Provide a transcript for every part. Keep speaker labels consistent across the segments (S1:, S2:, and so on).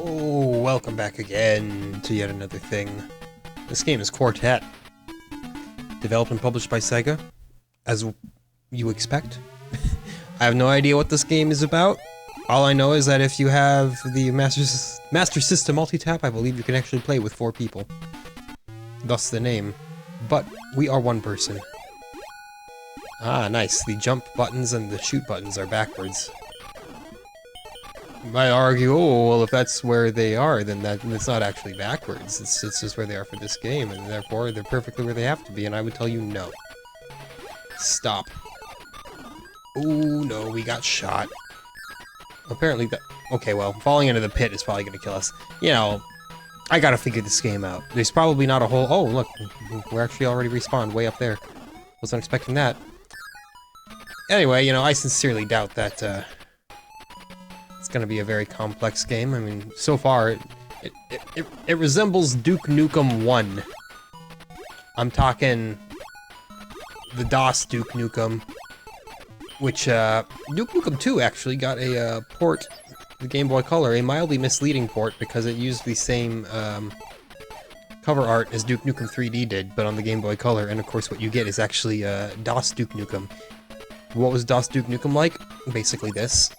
S1: Oh, welcome back again to yet another thing. This game is Quartet. Developed and published by Sega, as you expect. I have no idea what this game is about. All I know is that if you have the Master System multi-tap, I believe you can actually play with 4 people. Thus the name. But we are one person. Ah, nice. The jump buttons and the shoot buttons are backwards. You might argue, oh, well, if that's where they are, then it's not actually backwards. It's just where they are for this game, and therefore they're perfectly where they have to be, and I would tell you no. Stop. Oh, no, we got shot. Apparently that... Okay, well, falling into the pit is probably gonna kill us. You know, I gotta figure this game out. There's probably not a whole... Oh, look, we're actually already respawned way up there. Wasn't expecting that. Anyway, you know, I sincerely doubt that, it's gonna be a very complex game. I mean, so far, it resembles Duke Nukem 1. I'm talking the DOS Duke Nukem, which, Duke Nukem 2 actually got a, port, the Game Boy Color, a mildly misleading port because it used the same, cover art as Duke Nukem 3D did, but on the Game Boy Color, and of course what you get is actually, DOS Duke Nukem. What was DOS Duke Nukem like? Basically this.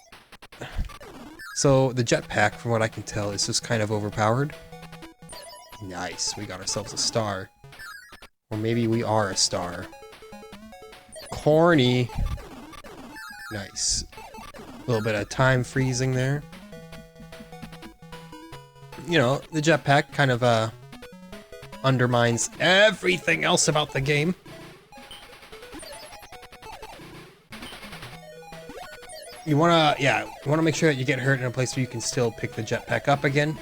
S1: So, the jetpack, from what I can tell, is just kind of overpowered. Nice, we got ourselves a star. Or maybe we are a star. Corny! Nice. A little bit of time freezing there. You know, the jetpack kind of, undermines everything else about the game. You wanna make sure that you get hurt in a place where you can still pick the jetpack up again.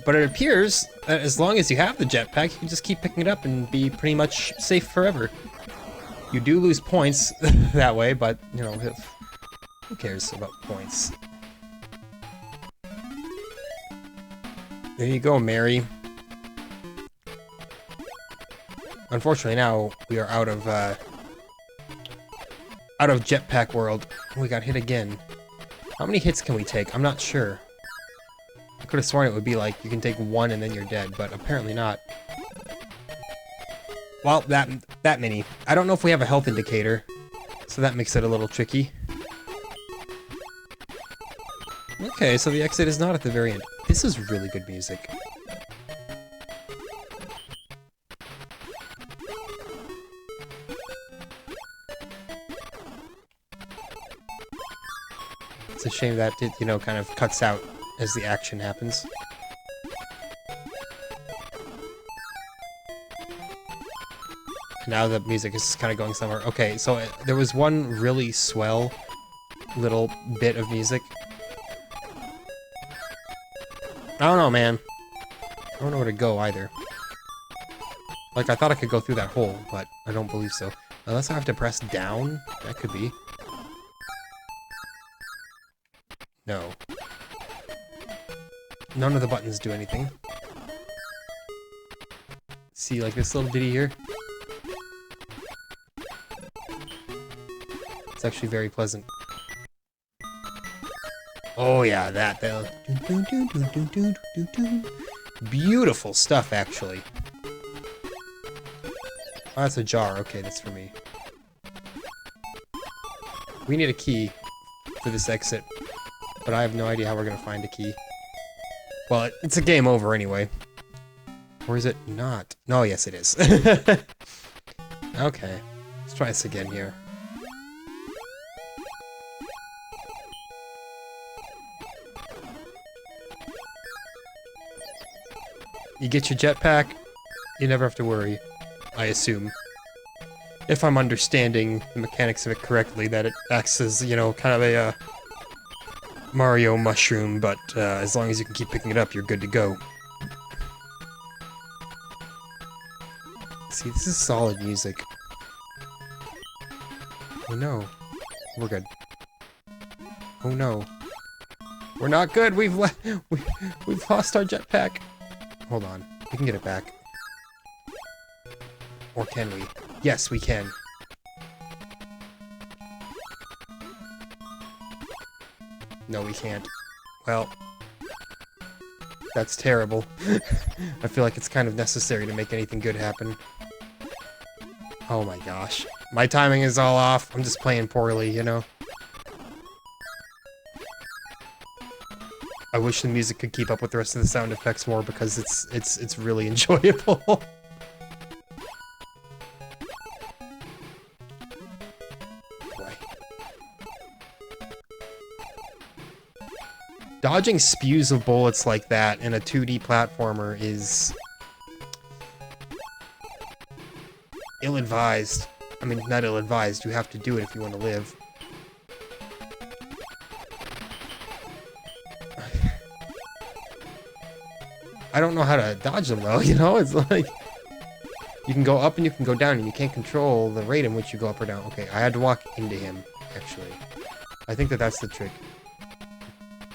S1: But it appears that as long as you have the jetpack, you can just keep picking it up and be pretty much safe forever. You do lose points that way, but, you know, who cares about points? There you go, Mary. Unfortunately, now we are out of jetpack world. We got hit again. How many hits can we take? I'm not sure. I could have sworn it would be like you can take 1 and then you're dead, but apparently not. Well, that many. I don't know if we have a health indicator, so that makes it a little tricky. Okay, so the exit is not at the very end. This is really good music. It's a shame that it, you know, kind of cuts out as the action happens. Now the music is kind of going somewhere. Okay, so there was one really swell little bit of music. I don't know, man. I don't know where to go either. Like, I thought I could go through that hole, but I don't believe so. Unless I have to press down? That could be. No. None of the buttons do anything. See, like this little ditty here? It's actually very pleasant. Oh yeah, that. Beautiful stuff, actually. Oh, that's a jar. Okay, that's for me. We need a key for this exit. But I have no idea how we're gonna find a key. Well, it's a game over anyway. Or is it not? No, yes it is. Okay. Let's try this again here. You get your jetpack, you never have to worry, I assume. If I'm understanding the mechanics of it correctly, that it acts as, you know, kind of a, Mario mushroom, but as long as you can keep picking it up, you're good to go. See, this is solid music. Oh no. We're good. Oh no. We're not good! We've lost our jetpack! Hold on. We can get it back. Or can we? Yes, we can. No, we can't. Well, That's terrible. I feel like it's kind of necessary to make anything good happen. Oh my gosh. My timing is all off. I'm just playing poorly, you know? I wish the music could keep up with the rest of the sound effects more because it's really enjoyable. Dodging spews of bullets like that in a 2D platformer is ill-advised. I mean, not ill-advised, you have to do it if you want to live. I don't know how to dodge them though, you know? It's like, you can go up and you can go down and you can't control the rate in which you go up or down. Okay, I had to walk into him, actually. I think that that's the trick.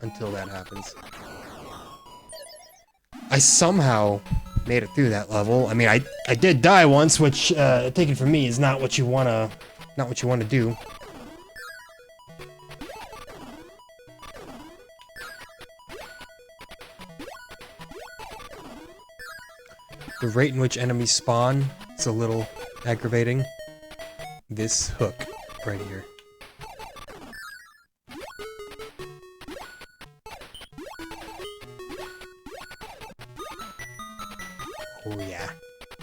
S1: Until that happens. I somehow made it through that level. I mean, I did die once, which, taken from me, is not what you wanna do. The rate in which enemies spawn is a little aggravating. This hook right here. Oh yeah.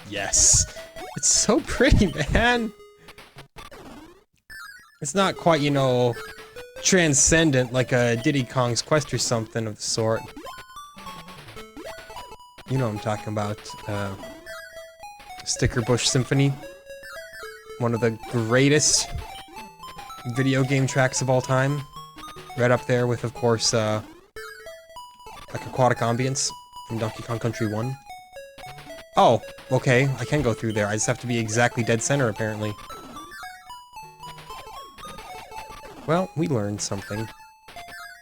S1: Yes. It's so pretty, man. It's not quite, you know, transcendent like a Diddy Kong's Quest or something of the sort. You know what I'm talking about. Sticker Bush Symphony. One of the greatest video game tracks of all time. Right up there with, of course, like Aquatic Ambience from Donkey Kong Country 1. Oh, okay, I can go through there. I just have to be exactly dead center, apparently. Well, we learned something.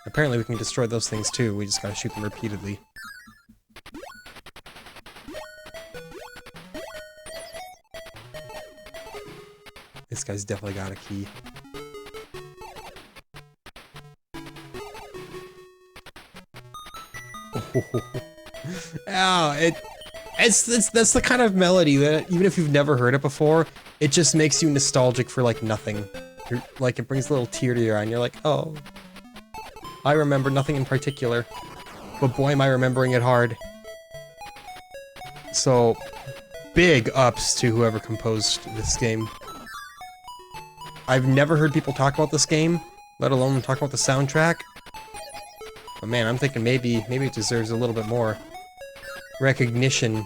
S1: Apparently we can destroy those things too, we just gotta shoot them repeatedly. This guy's definitely got a key. Oh, that's the kind of melody that, even if you've never heard it before, it just makes you nostalgic for, like, nothing. Like, it brings a little tear to your eye, and you're like, oh, I remember nothing in particular, but boy am I remembering it hard. So, big ups to whoever composed this game. I've never heard people talk about this game, let alone talk about the soundtrack. But man, I'm thinking maybe it deserves a little bit more recognition.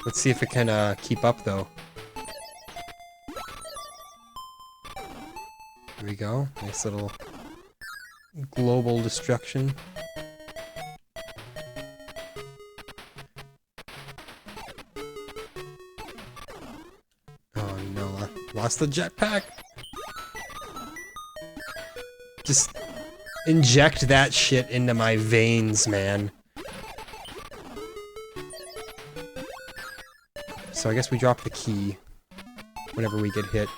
S1: Let's see if it can keep up though. There we go. Nice little global destruction. Oh no, I lost the jetpack. Just inject that shit into my veins, man. So I guess we drop the key whenever we get hit.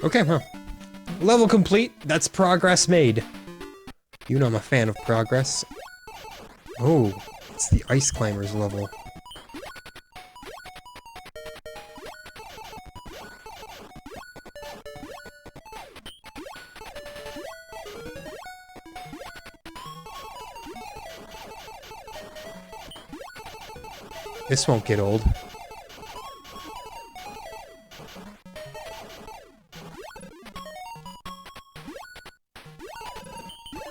S1: Okay, huh. Level complete. That's progress made. You know I'm a fan of progress. Oh, it's the Ice Climbers level. This won't get old.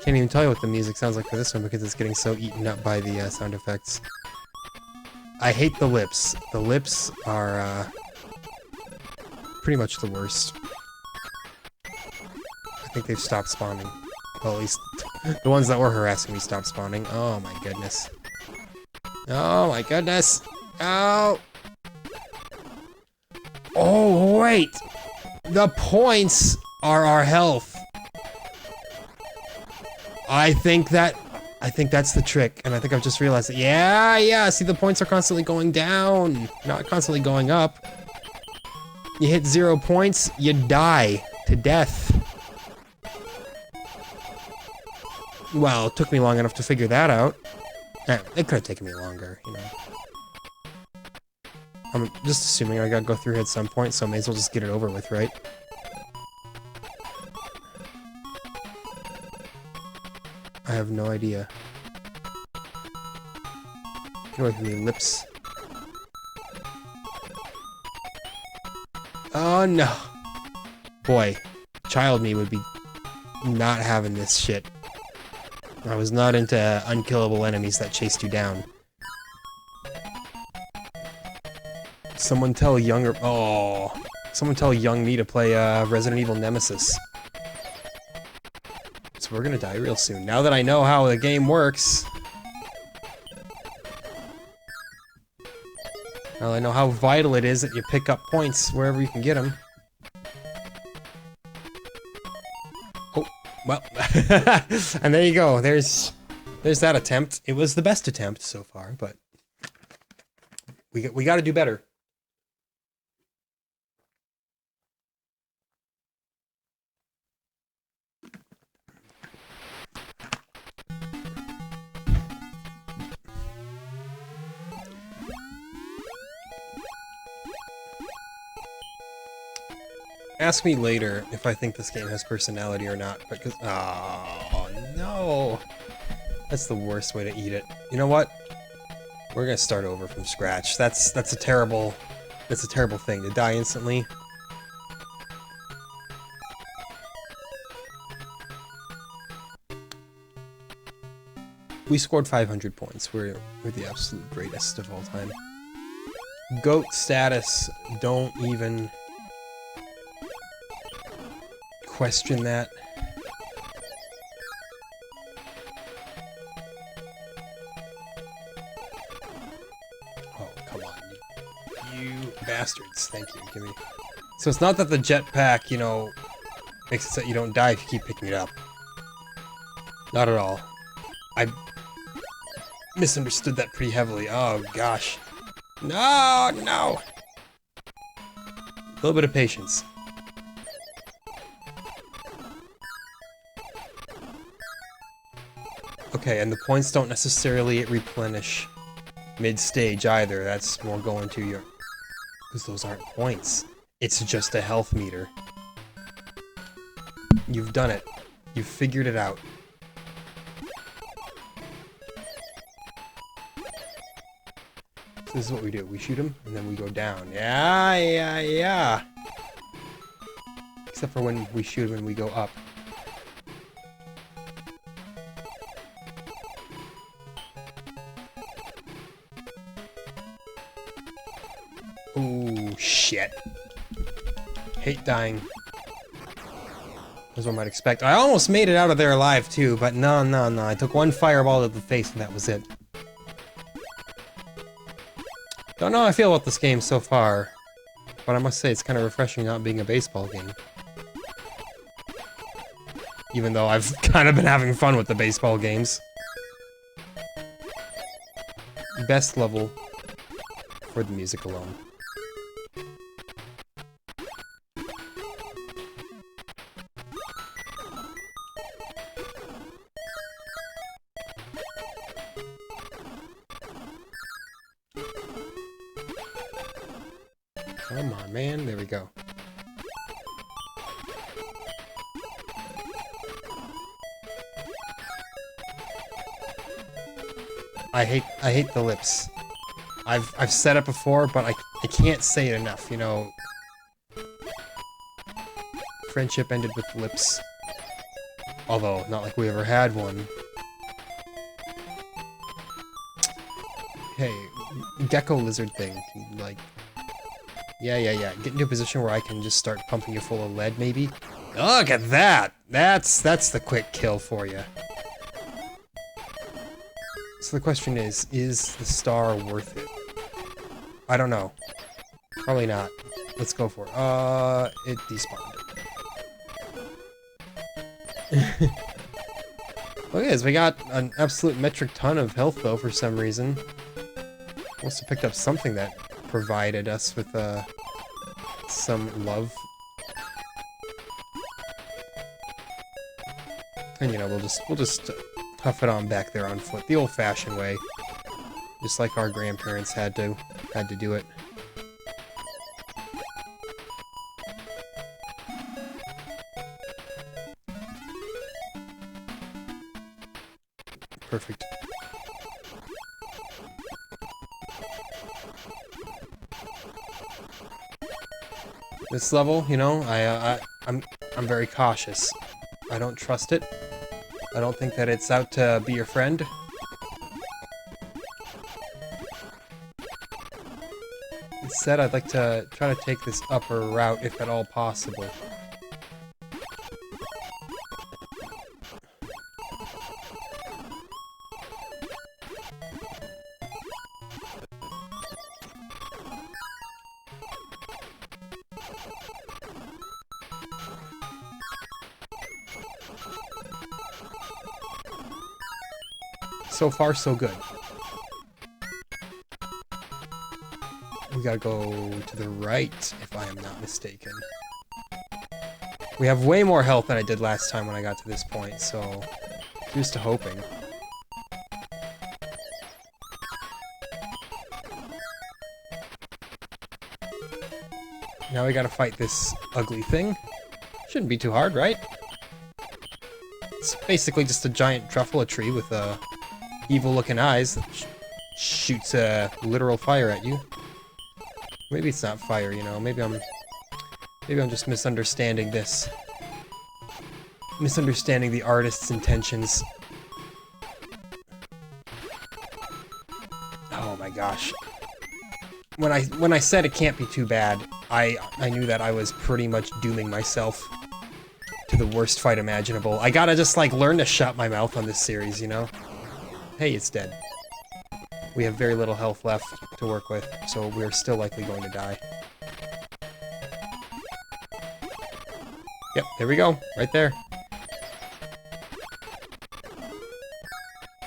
S1: Can't even tell you what the music sounds like for this one because it's getting so eaten up by the sound effects. I hate the lips. The lips are pretty much the worst. I think they've stopped spawning. Well, at least the ones that were harassing me stopped spawning. Oh my goodness. Oh my goodness! Oh! Oh, wait! The points are our health! I think that's the trick, and I think I've just realized it. Yeah, see the points are constantly going down, not constantly going up. You hit 0 points, you die. to death. Well, it took me long enough to figure that out. It could have taken me longer, you know. I'm just assuming I gotta go through here at some point, so I may as well just get it over with, right? I have no idea. Get away from me, lips. Oh no! Boy, child me would be not having this shit. I was not into unkillable enemies that chased you down. Someone tell younger... Oh! Someone tell young me to play Resident Evil Nemesis. So we're gonna die real soon. Now that I know how the game works... Now I know how vital it is that you pick up points wherever you can get them. Oh, well. And there you go. There's that attempt. It was the best attempt so far, but... We gotta do better. Ask me later if I think this game has personality or not, because... Oh, no! That's the worst way to eat it. You know what? We're gonna start over from scratch. That's a terrible thing, to die instantly. We scored 500 points. We're the absolute greatest of all time. GOAT status, don't even... question that. Oh, come on. You bastards. Thank you. Give me... So it's not that the jetpack, you know, makes it so that you don't die if you keep picking it up. Not at all. I misunderstood that pretty heavily. Oh, gosh. No, no! A little bit of patience. Okay, and the points don't necessarily replenish mid-stage either. That's more going to your... Because those aren't points. It's just a health meter. You've done it. You've figured it out. So this is what we do. We shoot him, and then we go down. Yeah, yeah, yeah! Except for when we shoot him and we go up. Ooh, shit. Hate dying. As one might expect. I almost made it out of there alive, too, but no, no, no. I took one fireball to the face, and that was it. Don't know how I feel about this game so far, but I must say it's kind of refreshing not being a baseball game. Even though I've kind of been having fun with the baseball games. Best level for the music alone. Come on, man. There we go. I hate the lips. I've said it before, but I can't say it enough, you know. Friendship ended with lips. Although, not like we ever had one. Hey, gecko lizard thing, like... Yeah. Get into a position where I can just start pumping you full of lead, maybe? Look at that! That's the quick kill for you. So the question is the star worth it? I don't know. Probably not. Let's go for it. It despawned. Okay, so we got an absolute metric ton of health, though, for some reason. Must have picked up something that provided us with, some love. And you know, we'll just huff it on back there on foot, the old-fashioned way, just like our grandparents had to do it. Perfect. This level, you know, I'm very cautious. I don't trust it. I don't think that it's out to be your friend. Instead, I'd like to try to take this upper route if at all possible. So far, so good. We gotta go to the right, if I am not mistaken. We have way more health than I did last time when I got to this point, so here's to hoping. Now we gotta fight this ugly thing. Shouldn't be too hard, right? It's basically just a giant truffle tree with evil-looking eyes that shoots literal fire at you. Maybe it's not fire, you know. Maybe I'm just misunderstanding this. Misunderstanding the artist's intentions. Oh my gosh. When I said it can't be too bad, I knew that I was pretty much dooming myself to the worst fight imaginable. I gotta just like learn to shut my mouth on this series, you know? Hey, it's dead. We have very little health left to work with, so we're still likely going to die. Yep, there we go. Right there.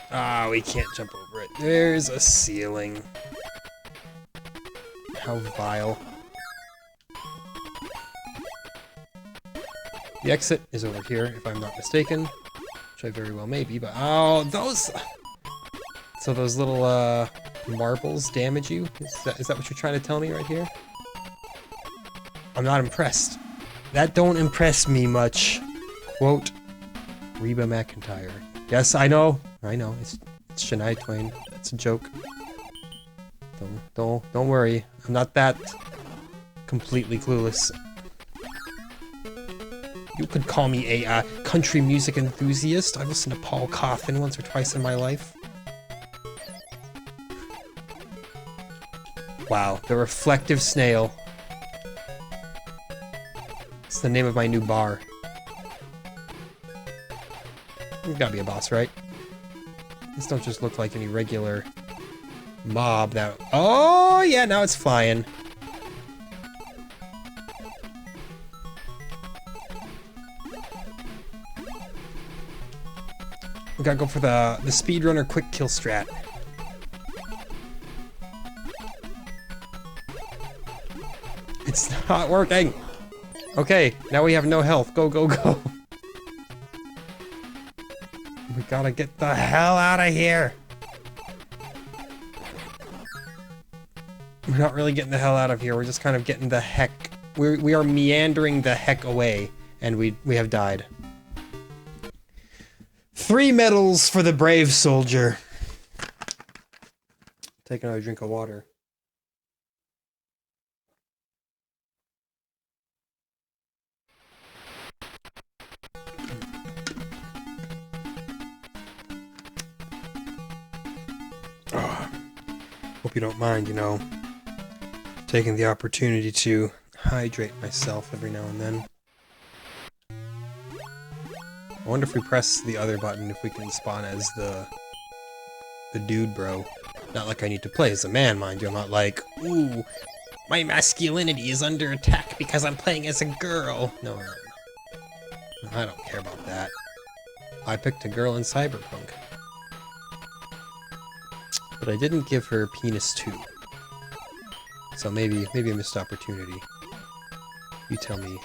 S1: Ah, we can't jump over it. There's a ceiling. How vile. The exit is over here, if I'm not mistaken. Which I very well may be, but... Oh, those... So those little, marbles damage you? Is that what you're trying to tell me right here? I'm not impressed. That don't impress me much. Quote, Reba McEntire. Yes, I know. It's Shania Twain. It's a joke. Don't worry. I'm not that completely clueless. You could call me a, country music enthusiast. I've listened to Paul Coffin once or twice in my life. Wow, the reflective snail. It's the name of my new bar. There's gotta be a boss, right? These don't just look like any regular mob that... Oh, yeah, now it's flying. We gotta go for the speedrunner quick kill strat. It's not working! Okay, now we have no health. Go, go, go! We gotta get the hell out of here! We're not really getting the hell out of here, we're just kind of getting the heck... We are meandering the heck away, and we have died. 3 medals for the brave soldier. Take another drink of water. Hope you don't mind, you know, taking the opportunity to hydrate myself every now and then. I wonder if we press the other button if we can spawn as the dude bro. Not like I need to play as a man, mind you. I'm not like, ooh, my masculinity is under attack because I'm playing as a girl. No, I don't care about that. I picked a girl in Cyberpunk. But I didn't give her penis too. So maybe a missed opportunity. You tell me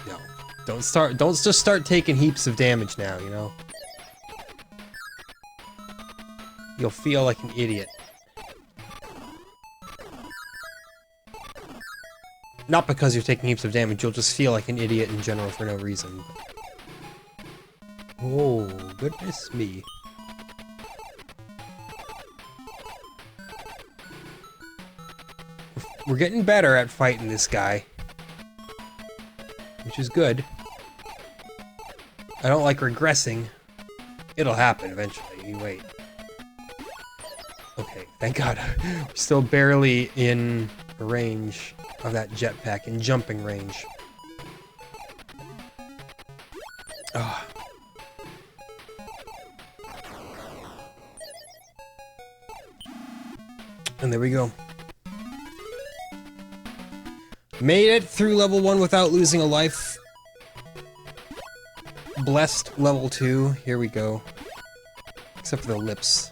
S1: No. Don't just start taking heaps of damage now, you know? You'll feel like an idiot. Not because you're taking heaps of damage, you'll just feel like an idiot in general for no reason. Oh, goodness me. We're getting better at fighting this guy, which is good. I don't like regressing. It'll happen eventually, you wait. Okay, thank God. We're still barely in range of that jetpack, in jumping range. Ah. And there we go. Made it through level 1 without losing a life. Blessed level 2. Here we go. Except for the lips.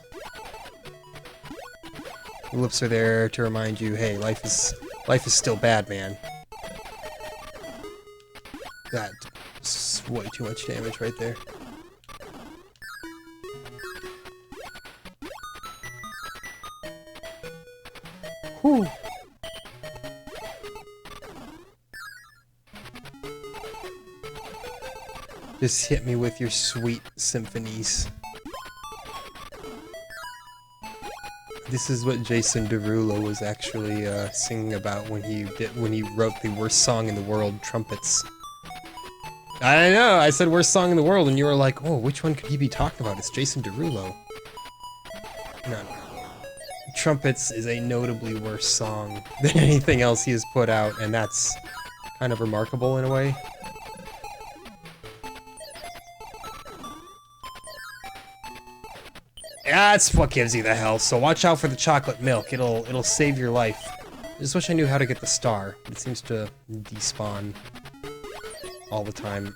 S1: The lips are there to remind you, hey, life is still bad, man. That's way too much damage right there. Whew. Just hit me with your sweet symphonies. This is what Jason Derulo was actually singing about when he wrote the worst song in the world, Trumpets. I know, I said worst song in the world, and you were like, oh, which one could he be talking about? It's Jason Derulo. No. Trumpets is a notably worse song than anything else he has put out, and that's kind of remarkable in a way. That's what gives you the health, so watch out for the chocolate milk. It'll save your life. I just wish I knew how to get the star. It seems to despawn all the time.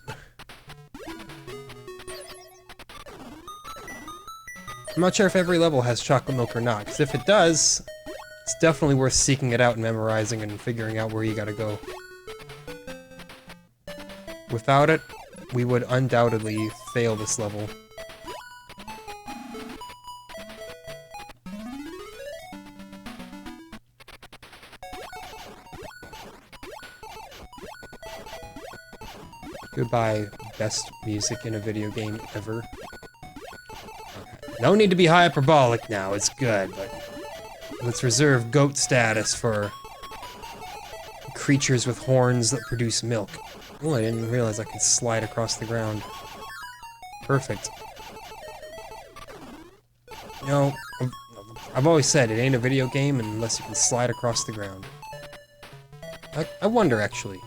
S1: I'm not sure if every level has chocolate milk or not, because if it does, it's definitely worth seeking it out and memorizing and figuring out where you gotta go. Without it, we would undoubtedly fail this level. Goodbye, best music in a video game ever. Okay. No need to be hyperbolic now, it's good, but let's reserve GOAT status for creatures with horns that produce milk. Oh, I didn't realize I could slide across the ground. Perfect. You know, I've always said it ain't a video game unless you can slide across the ground. I wonder, actually.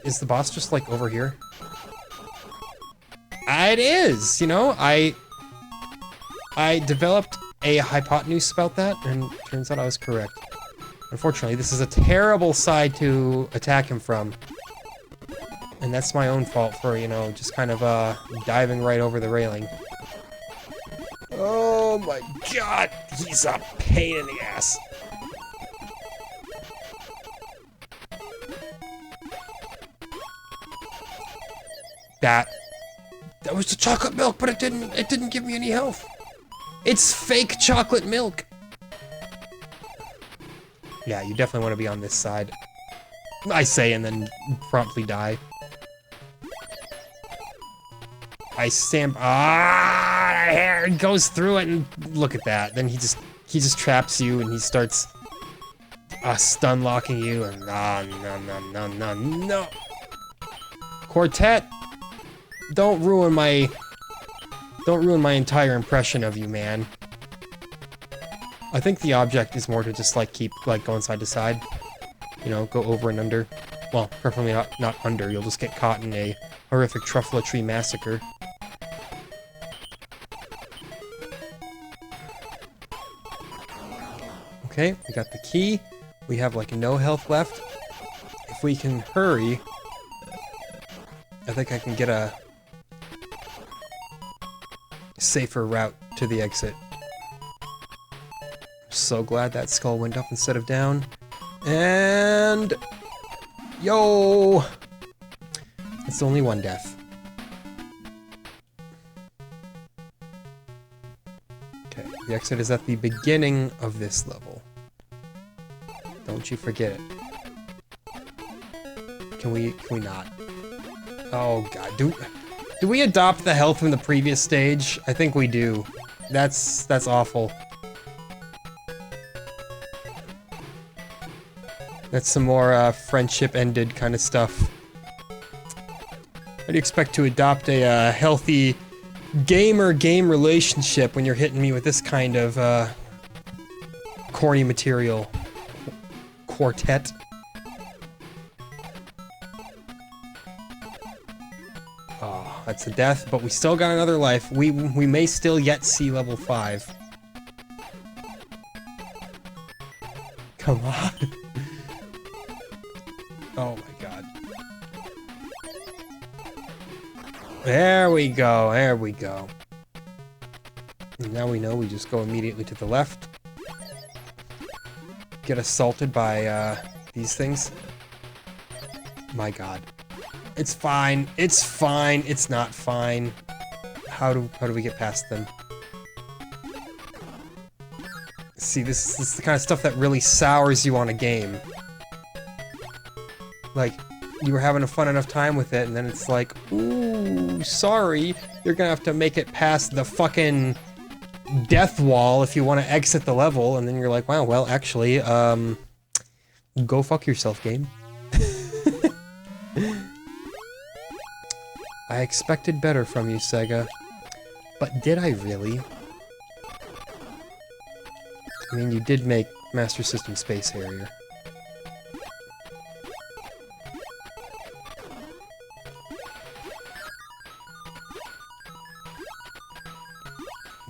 S1: Is the boss just, like, over here? It is! You know, I developed a hypotenuse about that, and it turns out I was correct. Unfortunately, this is a terrible side to attack him from. And that's my own fault for, you know, just kind of, diving right over the railing. Oh my god! He's a pain in the ass! That was the chocolate milk, but it didn't give me any health. It's fake chocolate milk. Yeah, you definitely want to be on this side. I say, and then promptly die. I stamp. Hair goes through it, and look at that. Then he just traps you, and he starts stun locking you, and no. Quartet. Don't ruin my entire impression of you, man. I think the object is more to just, like, keep, like, going side to side. You know, go over and under. Well, preferably not under. You'll just get caught in a horrific truffle-tree massacre. Okay, we got the key. We have, like, no health left. If we can hurry, I think I can get a safer route to the exit. So glad that skull went up instead of down. And... Yo! It's only one death. Okay, the exit is at the beginning of this level. Don't you forget it. Can we not? Oh god, do we adopt the health from the previous stage? I think we do. That's awful. That's some more friendship ended kind of stuff. How do you expect to adopt a healthy gamer-game relationship when you're hitting me with this kind of corny material? Quartet. Oh, that's a death, but we still got another life. We may still yet see level 5. Come on. Oh my god. There we go, there we go. And now we know we just go immediately to the left. Get assaulted by these things. My god. It's fine. It's fine. It's not fine. How do we get past them? See, this is the kind of stuff that really sours you on a game. Like, you were having a fun enough time with it, and then it's like, ooh, sorry, you're gonna have to make it past the fucking death wall if you want to exit the level, and then you're like, wow, well, actually, go fuck yourself, game. I expected better from you, Sega. But did I really? I mean, you did make Master System Space Harrier.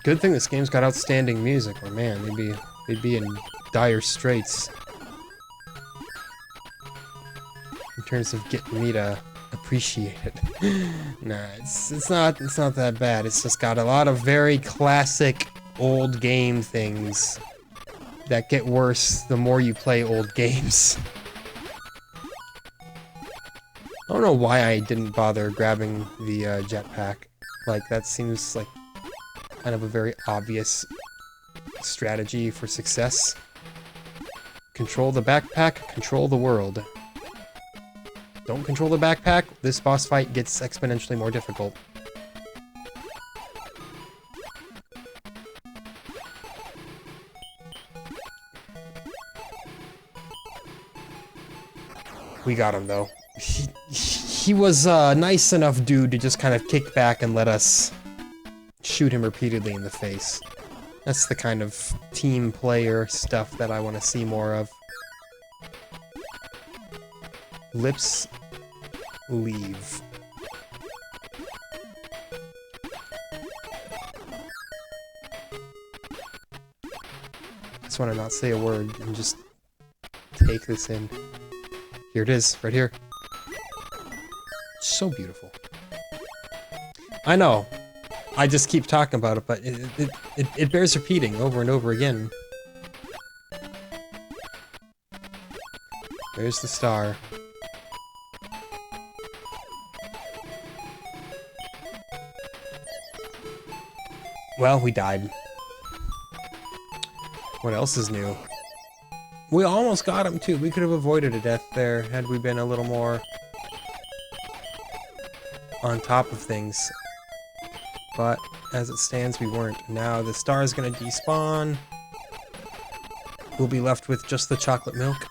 S1: Good thing this game's got outstanding music, or man, they'd be in dire straits. In terms of getting me to appreciate it. Nah, it's not that bad. It's just got a lot of very classic old game things that get worse the more you play old games. I don't know why I didn't bother grabbing the jetpack. Like, that seems like kind of a very obvious strategy for success. Control the backpack, control the world. Don't control the backpack, this boss fight gets exponentially more difficult. We got him, though. He was a nice enough dude to just kind of kick back and let us shoot him repeatedly in the face. That's the kind of team player stuff that I want to see more of. Lips leave. Just want to not say a word and just take this in. Here it is, right here. So beautiful. I know. I just keep talking about it, but it bears repeating over and over again. There's the star. Well, we died. What else is new? We almost got him, too. We could have avoided a death there had we been a little more on top of things. But as it stands, we weren't. Now the star is going to despawn. We'll be left with just the chocolate milk.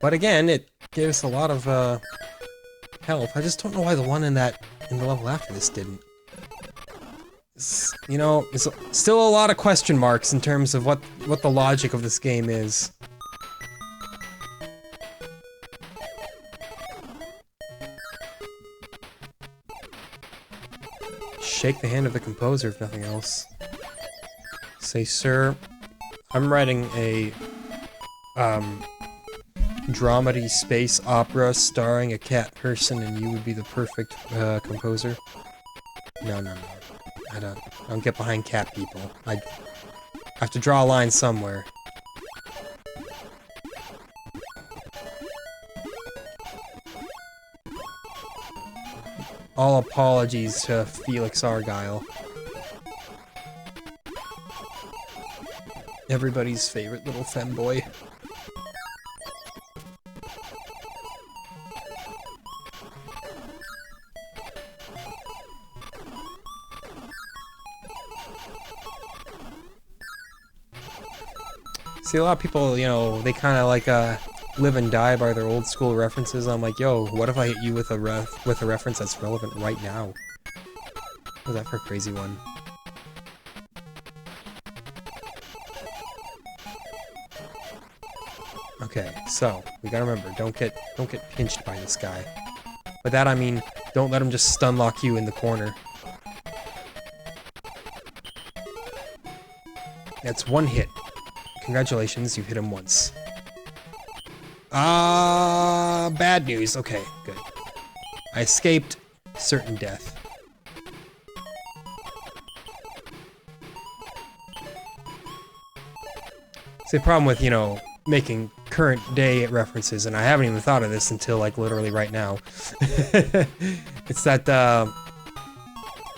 S1: But again, it gave us a lot of health. I just don't know why the one in the level after this didn't. You know, it's still a lot of question marks in terms of what the logic of this game is. Shake the hand of the composer, if nothing else. Say, sir, I'm writing a dramedy space opera starring a cat person, and you would be the perfect composer. No. I don't get behind cat people. I have to draw a line somewhere. All apologies to Felix Argyle. Everybody's favorite little femboy. See, a lot of people, you know, they kind of like live and die by their old school references. I'm like, yo, what if I hit you with a reference that's relevant right now? What was that for a crazy one? Okay, so we gotta remember, don't get pinched by this guy. By that I mean, don't let him just stun lock you in the corner. That's one hit. Congratulations, you've hit him once. Bad news. Okay, good. I escaped certain death. See, the problem with, you know, making current day references, and I haven't even thought of this until, like, literally right now. It's that,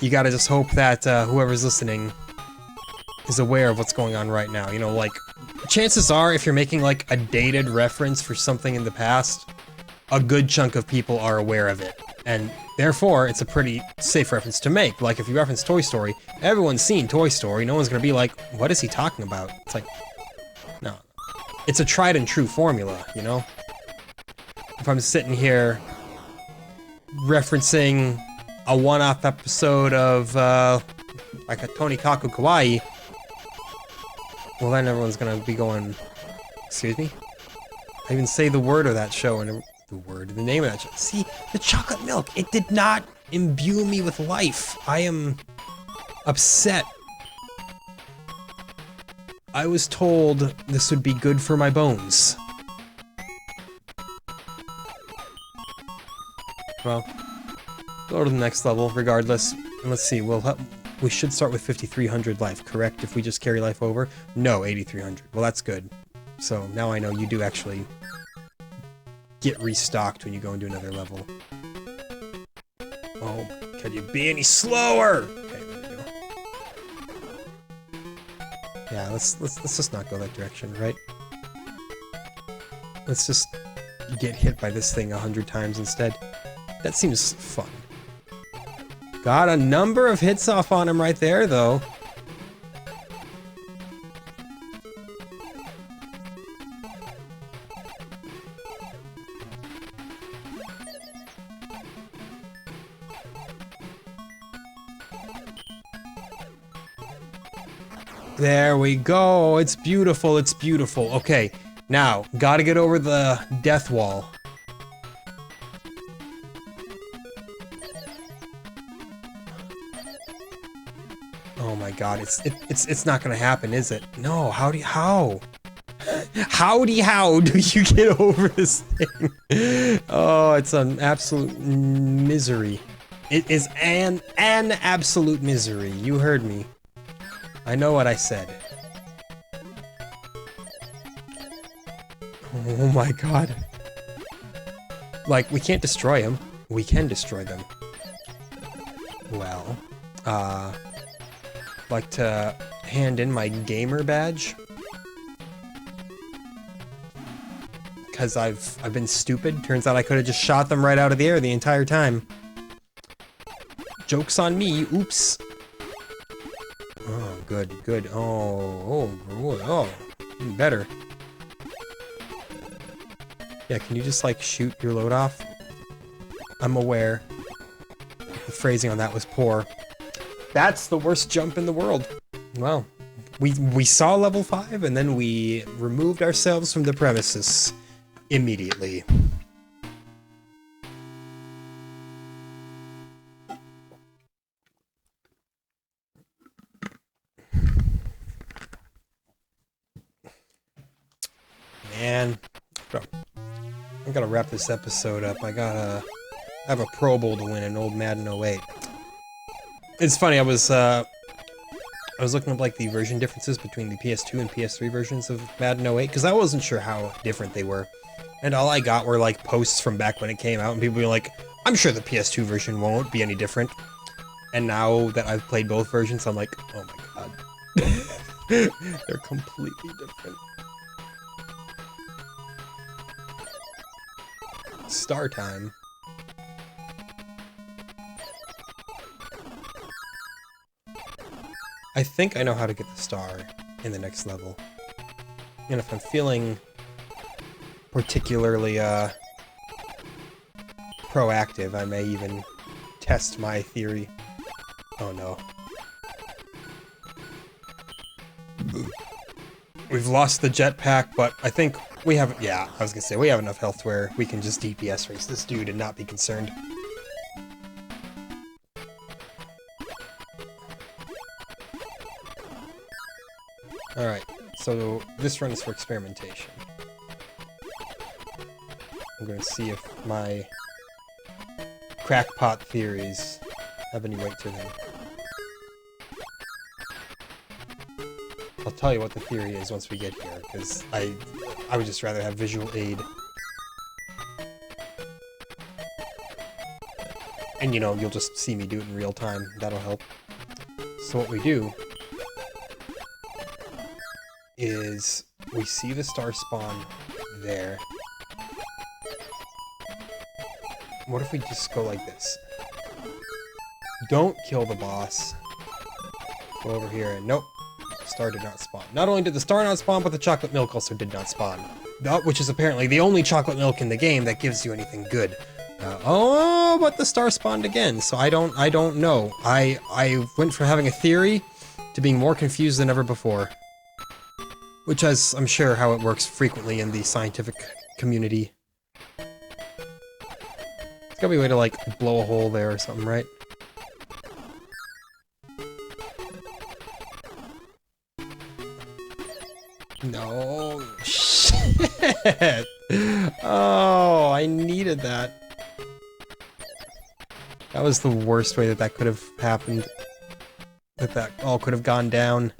S1: you gotta just hope that, whoever's listening is aware of what's going on right now. You know, like, chances are, if you're making, like, a dated reference for something in the past, a good chunk of people are aware of it. And therefore, it's a pretty safe reference to make. Like, if you reference Toy Story, everyone's seen Toy Story, no one's gonna be like, what is he talking about? It's like, no. It's a tried and true formula, you know? If I'm sitting here referencing a one-off episode of, like a Tonikaku Kawaii, well, then everyone's gonna be going, excuse me? I even say the word of that show and the name of that show. See, the chocolate milk, it did not imbue me with life. I am upset. I was told this would be good for my bones. Well, go to the next level regardless. And let's see, we should start with 5,300 life, correct? If we just carry life over? No, 8,300. Well, that's good. So now I know you do actually get restocked when you go into another level. Oh, can you be any slower? Okay, there we go. Yeah, let's just not go that direction, right? Let's just get hit by this thing 100 times instead. That seems fun. Got a number of hits off on him right there, though. There we go. It's beautiful. It's beautiful. Okay, now, gotta get over the death wall. Oh my god, it's not gonna happen, is it? No, how do you get over this thing? Oh, it's an absolute misery. It is an absolute misery. You heard me. I know what I said. Oh my god. Like, we can't destroy them. We can destroy them. Well, like to hand in my gamer badge. Because I've been stupid. Turns out I could have just shot them right out of the air the entire time. Joke's on me. Oops. Oh, good, good. Oh, better. Yeah, can you just, like, shoot your load off? I'm aware. The phrasing on that was poor. That's the worst jump in the world. Well, we saw level 5, and then we removed ourselves from the premises immediately. Man, bro, I gotta wrap this episode up. I have a Pro Bowl to win in old Madden 08. It's funny, I was looking up, like, the version differences between the PS2 and PS3 versions of Madden 08, because I wasn't sure how different they were. And all I got were, like, posts from back when it came out, and people were like, I'm sure the PS2 version won't be any different. And now that I've played both versions, I'm like, oh my god. They're completely different. Star time. I think I know how to get the star in the next level. And if I'm feeling particularly proactive, I may even test my theory. Oh no. We've lost the jetpack, but I think we have, yeah, I was gonna say, we have enough health where we can just DPS race this dude and not be concerned. Alright, so this run is for experimentation. I'm gonna see if my crackpot theories have any weight to them. I'll tell you what the theory is once we get here, because I would just rather have visual aid. And you know, you'll just see me do it in real time. That'll help. So what we do is we see the star spawn there. What if we just go like this? Don't kill the boss. Go over here and nope. Star did not spawn. Not only did the star not spawn, but the chocolate milk also did not spawn. Which is apparently the only chocolate milk in the game that gives you anything good. Oh, but the star spawned again, so I don't know. I went from having a theory to being more confused than ever before. Which is, I'm sure, how it works frequently in the scientific community. There's gotta be a way to, like, blow a hole there or something, right? No, shit! Oh, I needed that. That was the worst way that that could have happened. That all could have gone down.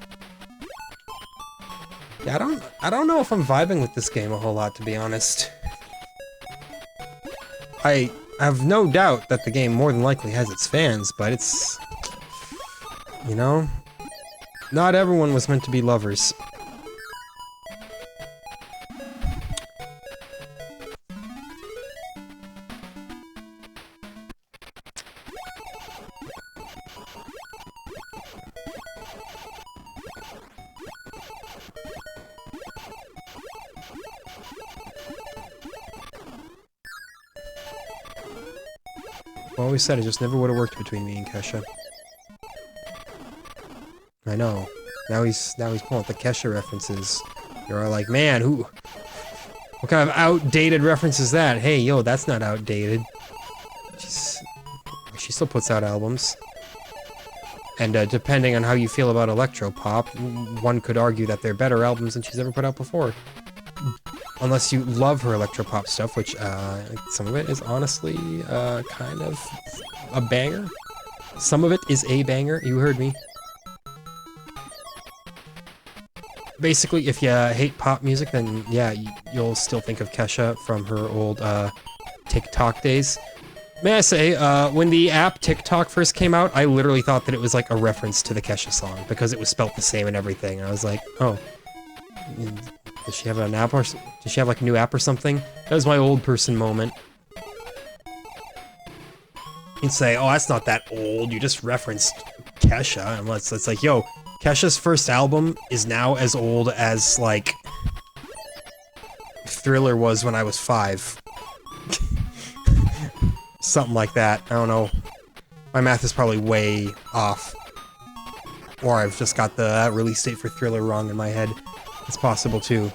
S1: Yeah, I don't know if I'm vibing with this game a whole lot, to be honest. I have no doubt that the game more than likely has its fans, but it's... You know? Not everyone was meant to be lovers. I always said it just never would have worked between me and Kesha. I know. Now he's pulling up the Kesha references. You're all like, man, what kind of outdated reference is that? Hey, yo, that's not outdated. She still puts out albums. And depending on how you feel about electropop, one could argue that they're better albums than she's ever put out before. Unless you love her electropop stuff, which, some of it is honestly, kind of a banger. Some of it is a banger, you heard me. Basically, if you hate pop music, then yeah, you'll still think of Kesha from her old, TikTok days. May I say, when the app TikTok first came out, I literally thought that it was like a reference to the Kesha song, because it was spelt the same and everything, and I was like, oh. Does she have an app or does she have like a new app or something? That was my old person moment. You'd say, oh, that's not that old, you just referenced Kesha. And it's like, yo, Kesha's first album is now as old as, like, Thriller was when I was 5. Something like that. I don't know. My math is probably way off. Or I've just got the release date for Thriller wrong in my head. It's possible too.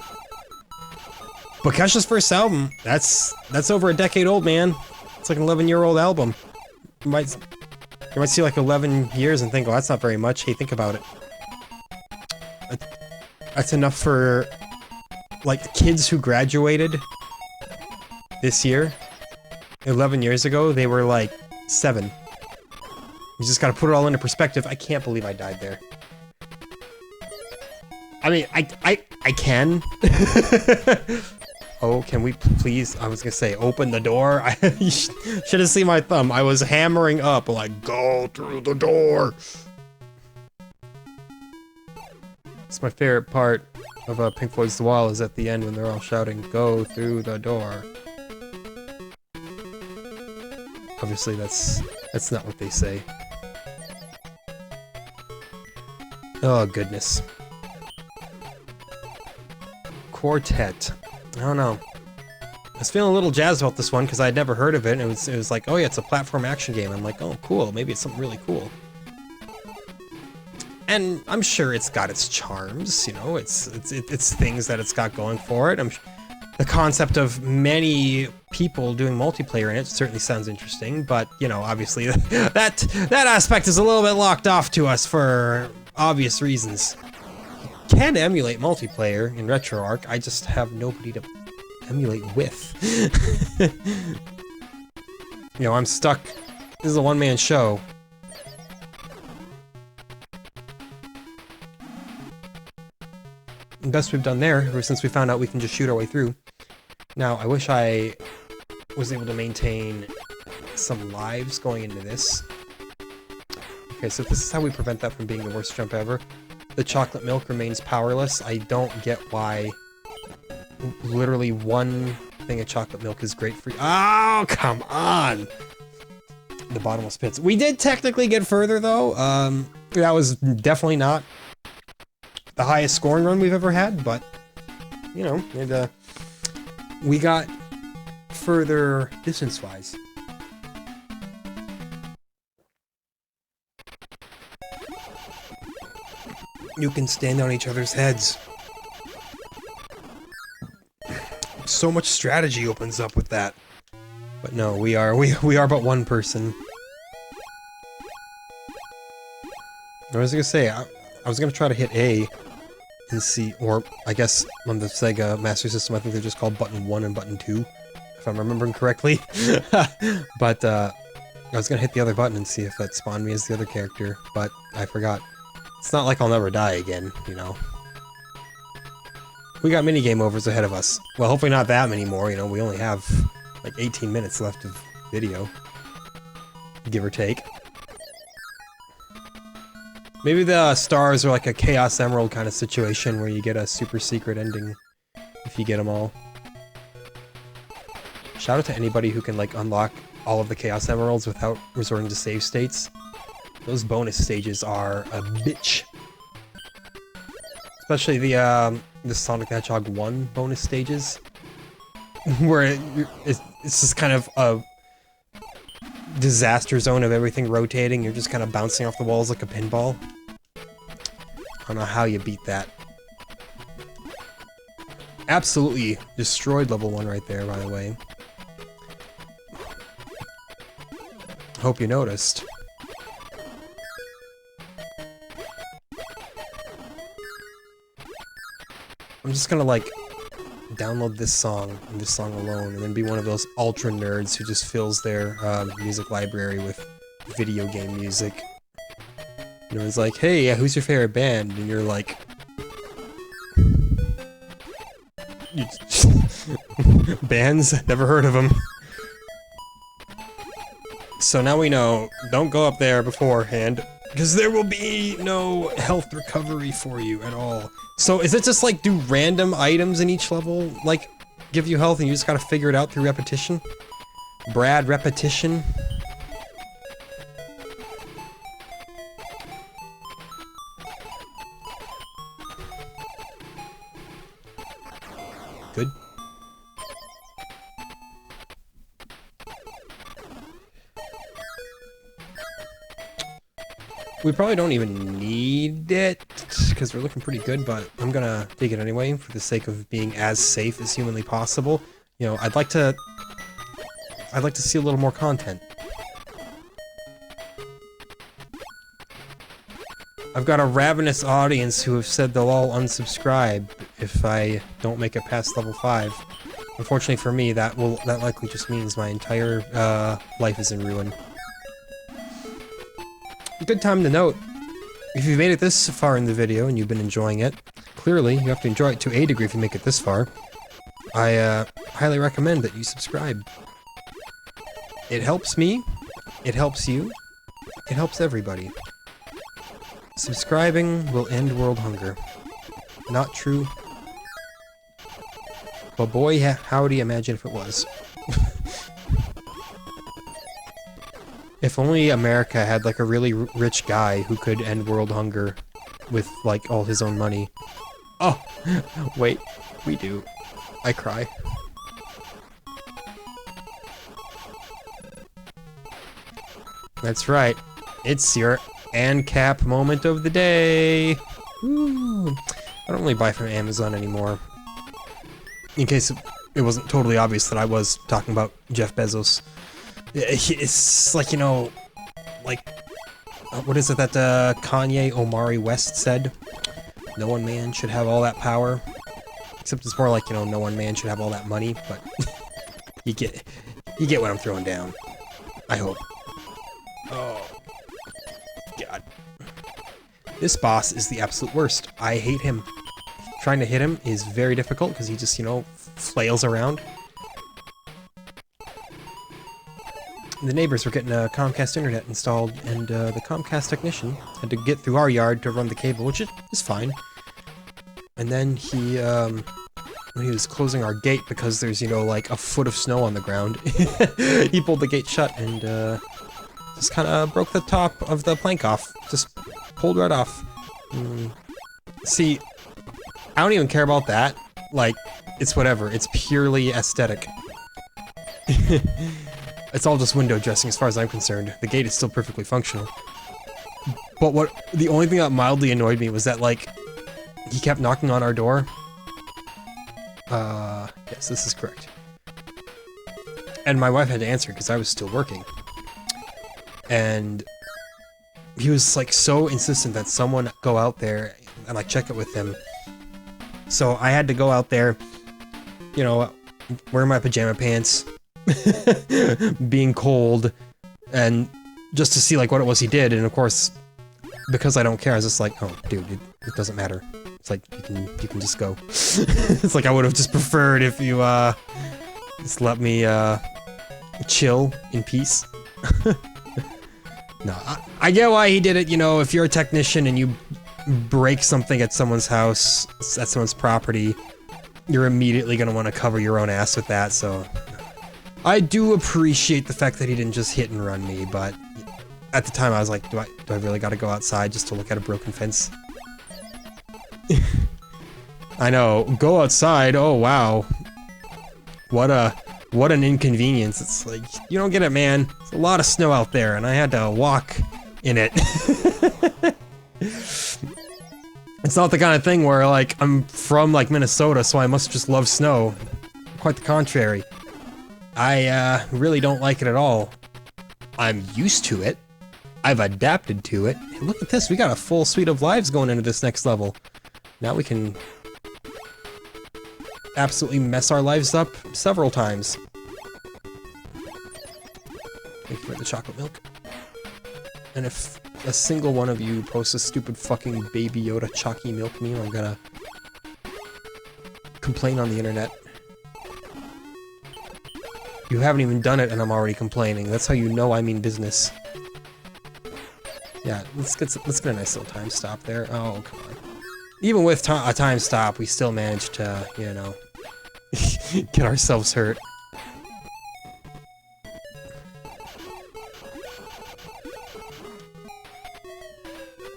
S1: But Kesha's first album, that's over a decade old, man. It's like an 11-year-old album. You might see like 11 years and think, oh, that's not very much. Hey, think about it. That's enough for, like, kids who graduated this year. 11 years ago, they were like 7. You just gotta put it all into perspective. I can't believe I died there. I mean, I can. Oh, can we please? I was gonna say, open the door. I should have seen my thumb. I was hammering up, like, go through the door. It's my favorite part of Pink Floyd's The Wall is at the end when they're all shouting, go through the door. Obviously, that's not what they say. Oh, goodness. Quartet. I don't know. I was feeling a little jazzed about this one because I'd never heard of it, and it was like, oh yeah, it's a platform action game. I'm like, oh cool, maybe it's something really cool. And I'm sure it's got its charms, you know, it's things that it's got going for it. The concept of many people doing multiplayer in it certainly sounds interesting, but you know, obviously that aspect is a little bit locked off to us for obvious reasons. Can emulate multiplayer in RetroArch, I just have nobody to emulate with. You know, I'm stuck. This is a one-man show. The best we've done there, ever since we found out we can just shoot our way through. Now, I wish I was able to maintain some lives going into this. Okay, so this is how we prevent that from being the worst jump ever. The chocolate milk remains powerless. I don't get why literally one thing of chocolate milk is great for you. Oh, come on! The bottomless pits. We did technically get further, though. That was definitely not the highest scoring run we've ever had, but, you know, we got further distance-wise. You can stand on each other's heads. So much strategy opens up with that. But no, we are but one person. I was gonna say, I was gonna try to hit A and see, or I guess on the Sega Master System, I think they're just called button 1 and button 2, if I'm remembering correctly. But I was gonna hit the other button and see if that spawned me as the other character, but I forgot. It's not like I'll never die again, you know. We got mini game overs ahead of us. Well, hopefully not that many more, you know, we only have like 18 minutes left of video. Give or take. Maybe the stars are like a Chaos Emerald kind of situation where you get a super secret ending if you get them all. Shout out to anybody who can like unlock all of the Chaos Emeralds without resorting to save states. Those bonus stages are a bitch. Especially the Sonic the Hedgehog 1 bonus stages. Where it's just kind of a disaster zone of everything rotating. You're just kind of bouncing off the walls like a pinball. I don't know how you beat that. Absolutely destroyed level 1 right there, by the way. Hope you noticed. I'm just gonna, like, download this song, and this song alone, and then be one of those ultra nerds who just fills their music library with video game music. And it's like, hey, yeah, who's your favorite band? And you're like... Bands? Never heard of them. So now we know, don't go up there beforehand, because there will be no health recovery for you at all. So is it just like, do random items in each level, like, give you health and you just gotta figure it out through repetition? Brad repetition? Good. We probably don't even need it, because we're looking pretty good, but I'm gonna take it anyway, for the sake of being as safe as humanly possible. You know, I'd like to see a little more content. I've got a ravenous audience who have said they'll all unsubscribe if I don't make it past level 5. Unfortunately for me, that likely just means my entire life is in ruin. Good time to note, if you've made it this far in the video and you've been enjoying it, clearly you have to enjoy it to a degree if you make it this far. I highly recommend that you subscribe. It helps me, it helps you, it helps everybody. Subscribing will end world hunger. Not true? But boy, howdy, imagine if it was. If only America had like a really rich guy who could end world hunger with like all his own money. Oh, wait, we do. I cry. That's right. It's your ANCAP moment of the day. Woo. I don't really buy from Amazon anymore. In case it wasn't totally obvious that I was talking about Jeff Bezos. It's like, you know, like, what is it that Kanye Omari West said? No one man should have all that power. Except it's more like, you know, no one man should have all that money, but you get what I'm throwing down. I hope. Oh, God. This boss is the absolute worst. I hate him. Trying to hit him is very difficult because he just, you know, flails around. The neighbors were getting a Comcast internet installed, and the Comcast technician had to get through our yard to run the cable, which is fine. And then he, when he was closing our gate because there's, you know, like a foot of snow on the ground, he pulled the gate shut and just kind of broke the top of the plank off. Just pulled right off. See, I don't even care about that. Like, it's whatever. It's purely aesthetic. It's all just window dressing as far as I'm concerned. The gate is still perfectly functional. But the only thing that mildly annoyed me was that, like, he kept knocking on our door. Yes, this is correct. And my wife had to answer because I was still working. And he was, like, so insistent that someone go out there and, like, check it with him. So I had to go out there, you know, wearing my pajama pants, being cold, and just to see, like, what it was he did. And of course, because I don't care, I was just like, oh, dude, it doesn't matter. It's like, you can just go. It's like I would have just preferred if you, just let me, chill in peace. No, I get why he did it, you know, if you're a technician and you break something at someone's house, at someone's property, you're immediately gonna want to cover your own ass with that, so... I do appreciate the fact that he didn't just hit and run me, but at the time I was like, do I really gotta go outside just to look at a broken fence? I know, go outside, oh wow. What an inconvenience. It's like, you don't get it, man. There's a lot of snow out there, and I had to walk in it. It's not the kind of thing where, like, I'm from, like, Minnesota, so I must just love snow. Quite the contrary. I, really don't like it at all. I'm used to it. I've adapted to it. And look at this, we got a full suite of lives going into this next level. Now we can absolutely mess our lives up several times. Thank you for the chocolate milk. And if a single one of you posts a stupid fucking Baby Yoda chalky milk meme, I'm gonna complain on the internet. You haven't even done it and I'm already complaining. That's how you know I mean business. Yeah, let's get a nice little time stop there. Oh, come on. Even with a time stop, we still managed to, you know, get ourselves hurt.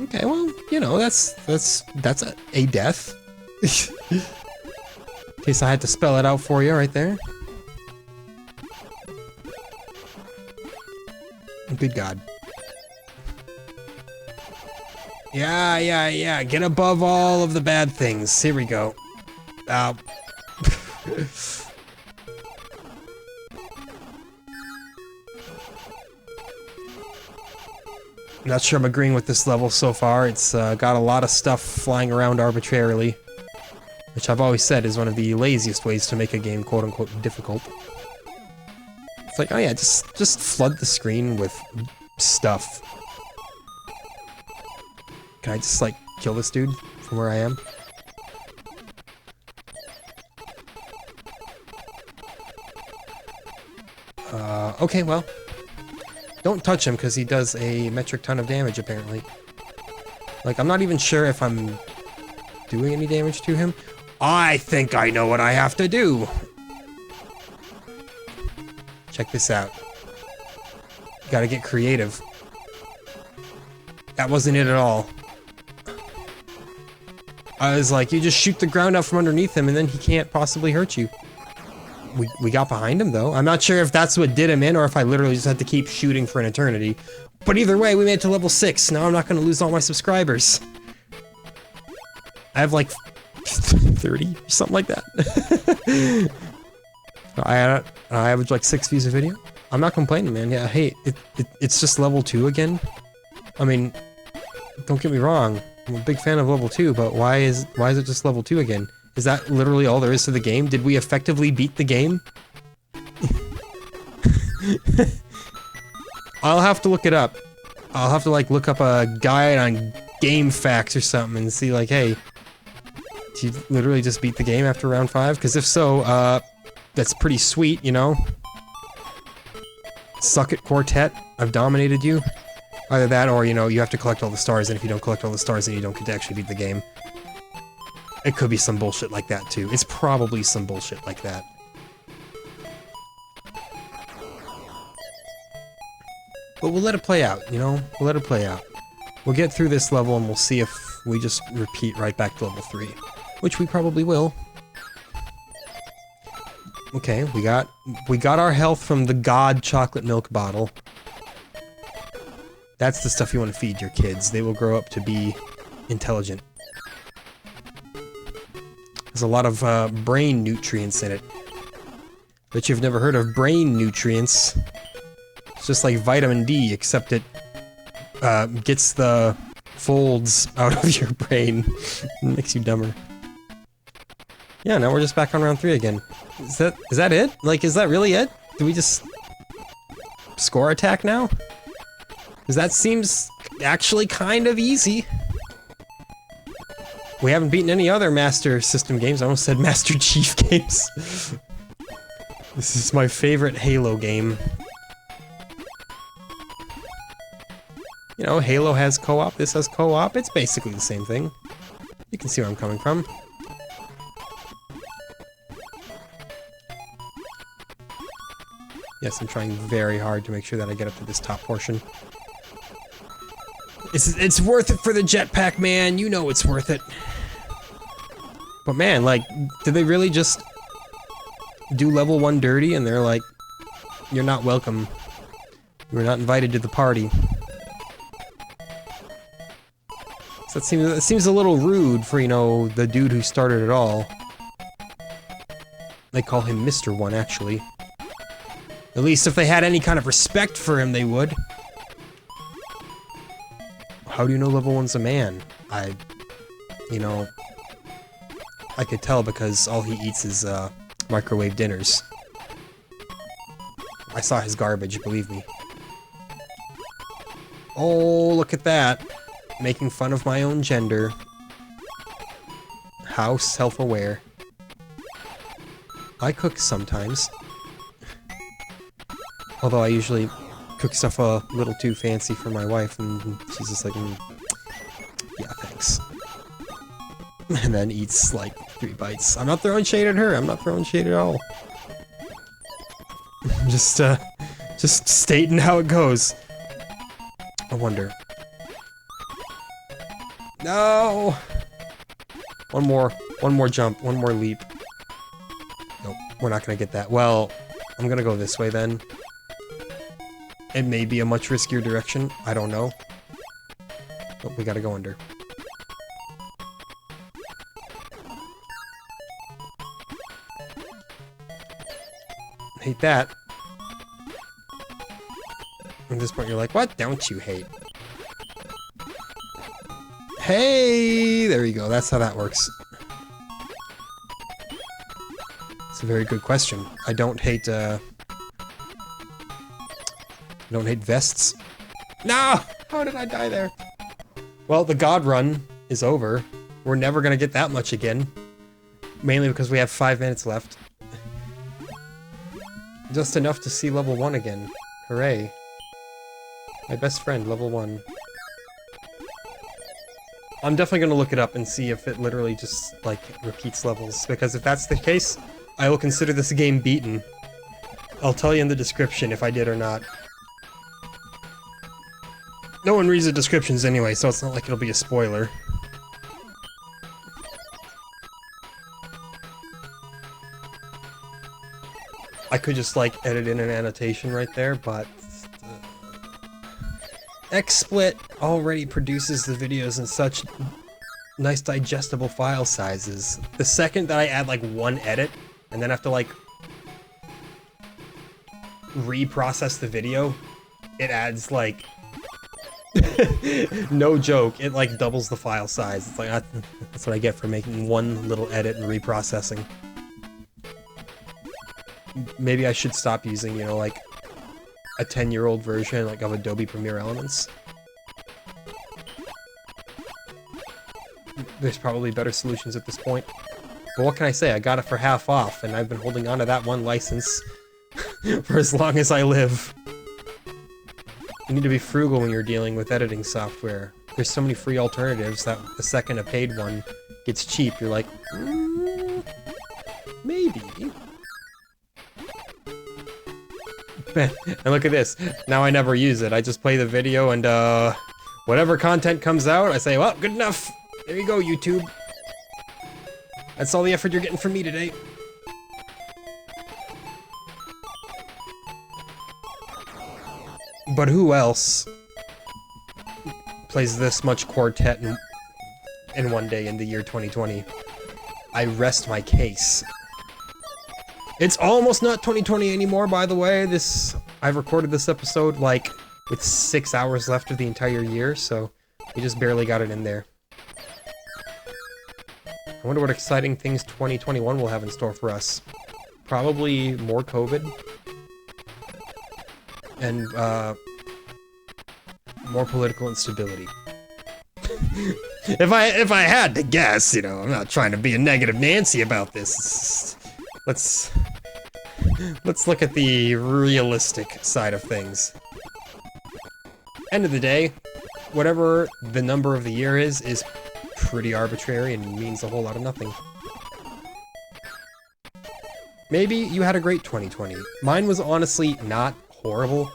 S1: Okay, well, you know, that's a death. In case I had to spell it out for you right there. Good God. Yeah. Get above all of the bad things. Here we go. I'm not sure I'm agreeing with this level so far. It's got a lot of stuff flying around arbitrarily, which I've always said is one of the laziest ways to make a game quote-unquote difficult. It's like, oh yeah, just flood the screen with stuff. Can I just, like, kill this dude from where I am? Okay, well. Don't touch him, because he does a metric ton of damage, apparently. Like, I'm not even sure if I'm doing any damage to him. I think I know what I have to do! Check this out. Gotta get creative. That wasn't it at all. I was like, you just shoot the ground out from underneath him and then he can't possibly hurt you. We got behind him though. I'm not sure if that's what did him in or if I literally just had to keep shooting for an eternity. But either way, we made it to level 6. Now I'm not gonna lose all my subscribers. I have like 30 or something like that. I average like 6 views a video. I'm not complaining, man. Yeah, hey, it's just level 2 again. I mean, don't get me wrong. I'm a big fan of level 2, but why is it just level 2 again? Is that literally all there is to the game? Did we effectively beat the game? I'll have to look it up. I'll have to like look up a guide on game facts or something and see like, hey, did you literally just beat the game after round 5? Because if so, that's pretty sweet, you know? Suck it, Quartet. I've dominated you. Either that or, you know, you have to collect all the stars, and if you don't collect all the stars, then you don't get to actually beat the game. It could be some bullshit like that, too. It's probably some bullshit like that. But we'll let it play out, you know? We'll let it play out. We'll get through this level, and we'll see if we just repeat right back to level 3. Which we probably will. Okay, we got our health from the God chocolate milk bottle. That's the stuff you want to feed your kids. They will grow up to be intelligent. There's a lot of brain nutrients in it. Bet you've never heard of brain nutrients. It's just like vitamin D, except it gets the folds out of your brain. It makes you dumber. Yeah, now we're just back on round 3 again. Is that it? Like, is that really it? Do we just score attack now? Because that seems actually kind of easy. We haven't beaten any other Master System games. I almost said Master Chief games. This is my favorite Halo game. You know, Halo has co-op, this has co-op. It's basically the same thing. You can see where I'm coming from. Yes, I'm trying very hard to make sure that I get up to this top portion. It's worth it for the jetpack, man. You know it's worth it. But man, like, did they really just do level 1 dirty and they're like, you're not welcome. You're not invited to the party. So that seems a little rude for, you know, the dude who started it all. They call him Mr. One, actually. At least if they had any kind of respect for him, they would. How do you know level 1's a man? You know, I could tell because all he eats is, microwave dinners. I saw his garbage, believe me. Oh, look at that. Making fun of my own gender. How self-aware. I cook sometimes. Although I usually cook stuff a little too fancy for my wife, and she's just like, yeah, thanks. And then eats, like, 3 bites. I'm not throwing shade at her, I'm not throwing shade at all. Just stating how it goes. I wonder. No! One more jump, one more leap. Nope, we're not gonna get that. Well, I'm gonna go this way then. It may be a much riskier direction, I don't know. But we gotta go under. Hate that. At this point you're like, what don't you hate? Hey! There you go, that's how that works. It's a very good question. I don't hate vests. No! How did I die there? Well, the God Run is over. We're never gonna get that much again. Mainly because we have 5 minutes left. Just enough to see level 1 again. Hooray. My best friend, level 1. I'm definitely gonna look it up and see if it literally just, like, repeats levels, because if that's the case, I will consider this game beaten. I'll tell you in the description if I did or not. No one reads the descriptions anyway, so it's not like it'll be a spoiler. I could just, like, edit in an annotation right there, but... XSplit already produces the videos in such nice digestible file sizes. The second that I add, like, one edit, and then have to, like, reprocess the video, it adds, like... no joke, it, like, doubles the file size. It's like, that's what I get for making one little edit and reprocessing. Maybe I should stop using, you know, like, a 10-year-old version, like, of Adobe Premiere Elements. There's probably better solutions at this point. But what can I say? I got it for half off, and I've been holding on to that one license for as long as I live. You need to be frugal when you're dealing with editing software. There's so many free alternatives that the second a paid one gets cheap, you're like, maybe. And look at this. Now I never use it. I just play the video and, whatever content comes out, I say, well, good enough. There you go, YouTube. That's all the effort you're getting from me today. But who else plays this much Quartet in one day in the year 2020? I rest my case. It's almost not 2020 anymore, by the way. I've recorded this episode, like, with 6 hours left of the entire year, so we just barely got it in there. I wonder what exciting things 2021 will have in store for us. Probably more COVID. And, more political instability. If I had to guess, you know, I'm not trying to be a negative Nancy about this. Let's look at the realistic side of things. End of the day, whatever the number of the year is pretty arbitrary and means a whole lot of nothing. Maybe you had a great 2020. Mine was honestly not horrible.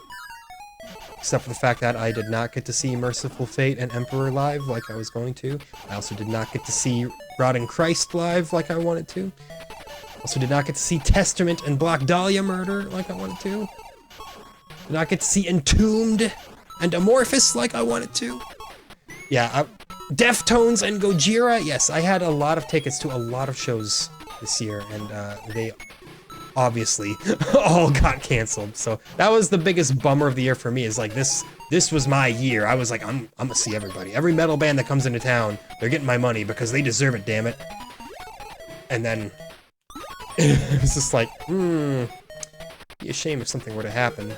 S1: Except for the fact that I did not get to see Merciful Fate and Emperor live like I was going to. I also did not get to see Rotting Christ live like I wanted to. Also did not get to see Testament and Black Dahlia murder like I wanted to. Did not get to see Entombed and Amorphous like I wanted to. Yeah, Deftones and Gojira. Yes, I had a lot of tickets to a lot of shows this year, and they obviously all got canceled. So that was the biggest bummer of the year for me, is like this was my year. I was like, I'm gonna see everybody. Every metal band that comes into town, they're getting my money because they deserve it, damn it. And then it was just like, be a shame if something were to happen.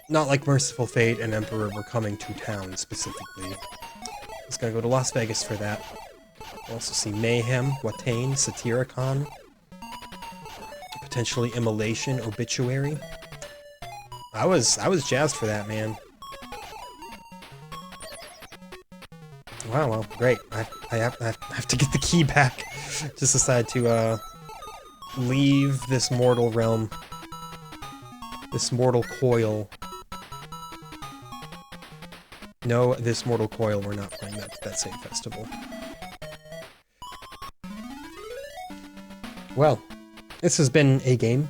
S1: Not like Merciful Fate and Emperor were coming to town specifically. I was gonna go to Las Vegas for that. Also see Mayhem, Watain, Satyricon, potentially Immolation, Obituary. I was jazzed for that, man. Wow, well, great. I have to get the key back. Just decided to leave this mortal realm, this mortal coil. No, this mortal coil. We're not playing that same festival. Well, this has been a game.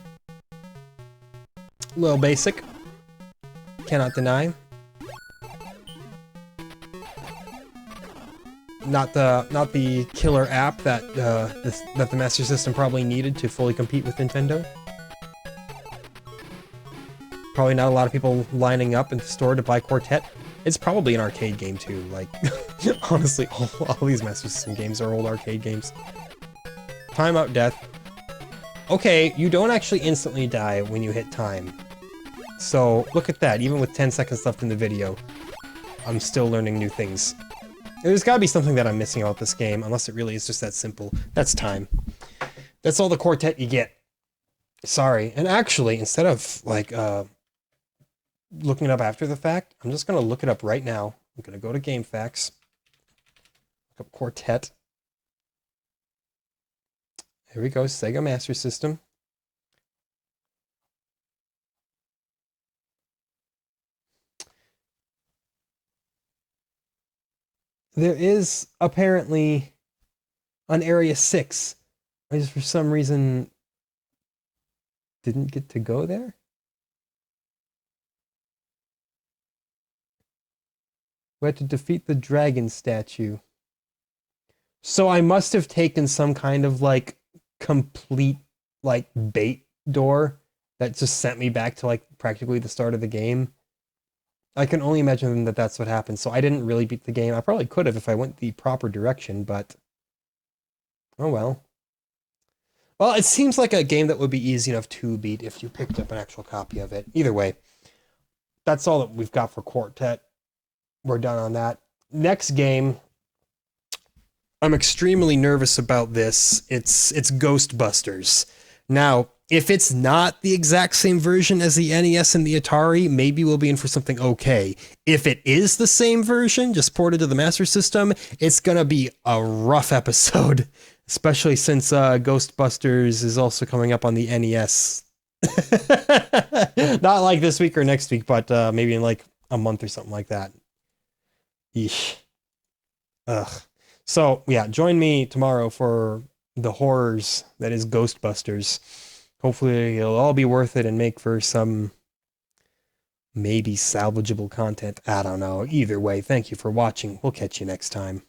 S1: A little basic. Cannot deny. Not the killer app that that the Master System probably needed to fully compete with Nintendo. Probably not a lot of people lining up in the store to buy Quartet. It's probably an arcade game too. Like, honestly, all these Master System games are old arcade games. Timeout death. Okay, you don't actually instantly die when you hit time. So, look at that. Even with 10 seconds left in the video, I'm still learning new things. There's gotta be something that I'm missing about this game, unless it really is just that simple. That's time. That's all the Quartet you get. Sorry. And actually, instead of like looking it up after the fact, I'm just gonna look it up right now. I'm gonna go to GameFAQs, look up Quartet. Here we go, Sega Master System. There is apparently an Area 6. I just for some reason didn't get to go there. We had to defeat the dragon statue. So I must have taken some kind of like complete like bait door that just sent me back to like practically the start of the game. I can only imagine that that's what happened. So I didn't really beat the game. I probably could have if I went the proper direction, but oh well. Well, it seems like a game that would be easy enough to beat if you picked up an actual copy of it. Either way, that's all that we've got for Quartet. We're done on that. Next game, I'm extremely nervous about this. It's Ghostbusters. Now, if it's not the exact same version as the NES and the Atari, maybe we'll be in for something okay. If it is the same version, just ported to the Master System, it's gonna be a rough episode, especially since Ghostbusters is also coming up on the NES. Not like this week or next week, but maybe in like a month or something like that. Yeesh. Ugh. So, yeah, join me tomorrow for the horrors that is Ghostbusters. Hopefully it'll all be worth it and make for some maybe salvageable content. I don't know. Either way, thank you for watching. We'll catch you next time.